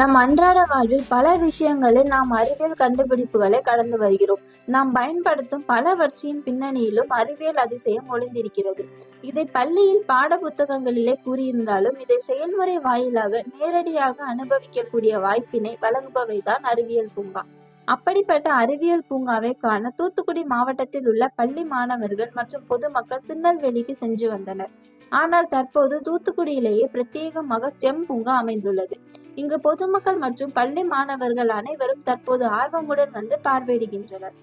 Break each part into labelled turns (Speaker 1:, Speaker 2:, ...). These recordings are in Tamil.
Speaker 1: நம் அன்றாட வாழ்வில் பல விஷயங்களில் நாம் அறிவியல் கண்டுபிடிப்புகளை கடந்து வருகிறோம். நாம் பயன்படுத்தும் பலவற்றின் பின்னணியிலும் அறிவியல் அதிசயம் ஒளிந்திருக்கிறது. இதை பள்ளியில் பாட புத்தகங்களிலே கூறியிருந்தாலும் இதை செயல்முறை வாயிலாக நேரடியாக அனுபவிக்கக்கூடிய வாய்ப்பினை வழங்குபவைதான் அறிவியல் பூங்கா. அப்படிப்பட்ட அறிவியல் பூங்காவை காண தூத்துக்குடி மாவட்டத்தில் உள்ள பள்ளி மாணவர்கள் மற்றும் பொதுமக்கள் திருநெல்வேலிக்கு சென்று வந்தனர். ஆனால் தற்போது தூத்துக்குடியிலேயே பிரத்யேகமாக ஸ்டெம் பூங்கா அமைந்துள்ளது. இங்கு பொதுமக்கள் மற்றும் பள்ளி மாணவர்கள் அனைவரும் தற்போது ஆர்வமுடன் வந்து பார்வையிடுகின்றனர்.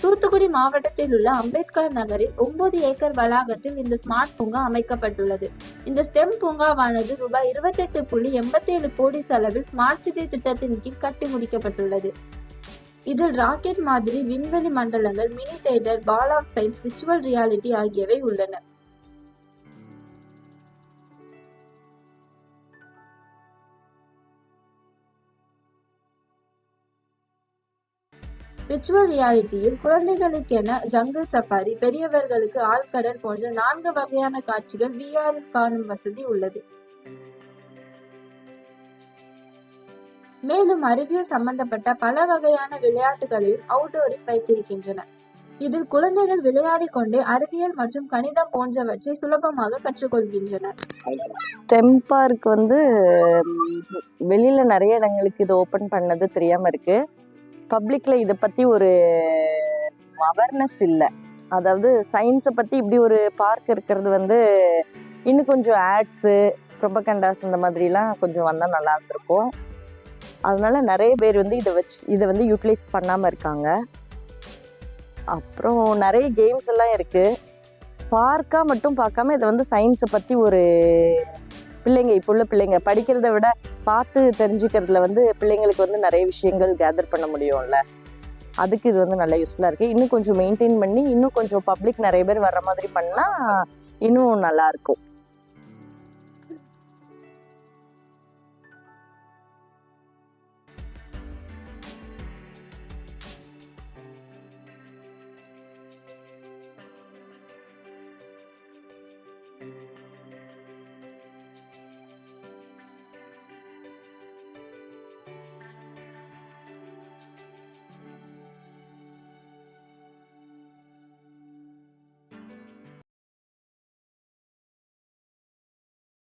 Speaker 1: தூத்துக்குடி மாவட்டத்தில் உள்ள அம்பேத்கர் நகரில் 9 ஏக்கர் வளாகத்தில் இந்த ஸ்மார்ட் பூங்கா அமைக்கப்பட்டுள்ளது. இந்த ஸ்டெம் பூங்காவானது ரூபாய் 28.87 கோடி செலவில் ஸ்மார்ட் சிட்டி திட்டத்தின் கீழ் கட்டி முடிக்கப்பட்டுள்ளது. இதில் ராக்கெட் மாதிரி, விண்வெளி மண்டலங்கள், mini theatre, ball of science, virtual reality ஆகியவை உள்ளன. விர்ச்சுவல் ரியாலிட்டியில் குழந்தைகளுக்கென ஜங்கிள் சஃபாரி, பெரியவர்களுக்கு ஆழ்கடல் போன்ற 4 வகையான காட்சிகள் VR காணும் வசதி உள்ளது. மேலும் அறிவியல் சம்பந்தப்பட்ட பல வகையான விளையாட்டுகளையும் அவுட்டோரில் வைத்திருக்கின்றன. இதில் குழந்தைகள் விளையாடிக் கொண்டே அறிவியல் மற்றும் கணிதம் போன்றவற்றை சுலபமாக கற்றுக்கொள்கின்றனர்.
Speaker 2: ஸ்டெம் பார்க் வெளியில நிறைய இடங்களுக்கு இது ஓபன் பண்ணது தெரியாம இருக்கு. பப்ளிக்ல இதை பத்தி ஒரு அவேர்னஸ் இல்லை. அதாவது சயின்ஸை பத்தி இப்படி ஒரு பார்க் இருக்கிறது இன்னும் கொஞ்சம் ஆட்ஸு, ப்ரொபகண்டாஸ் இந்த மாதிரிலாம் கொஞ்சம் வந்தால் நல்லா இருந்திருக்கும். அதனால நிறைய பேர் இதை யூட்டிலைஸ் பண்ணாமல் இருக்காங்க. அப்புறம் நிறைய கேம்ஸ் எல்லாம் இருக்கு. பார்க்காக மட்டும் பார்க்காம இதை சயின்ஸை பற்றி ஒரு இப்போ உள்ள பிள்ளைங்க படிக்கிறத விட பார்த்து தெரிஞ்சுக்கிறதுல பிள்ளைங்களுக்கு நிறைய விஷயங்கள் கேதர் பண்ண முடியும்ல. அதுக்கு இது நல்லா யூஸ்ஃபுல்லாக இருக்குது. இன்னும் கொஞ்சம் மெயின்டைன் பண்ணி இன்னும் கொஞ்சம் பப்ளிக் நிறைய பேர் வர்ற மாதிரி பண்ணால் இன்னும் நல்லா இருக்கும்.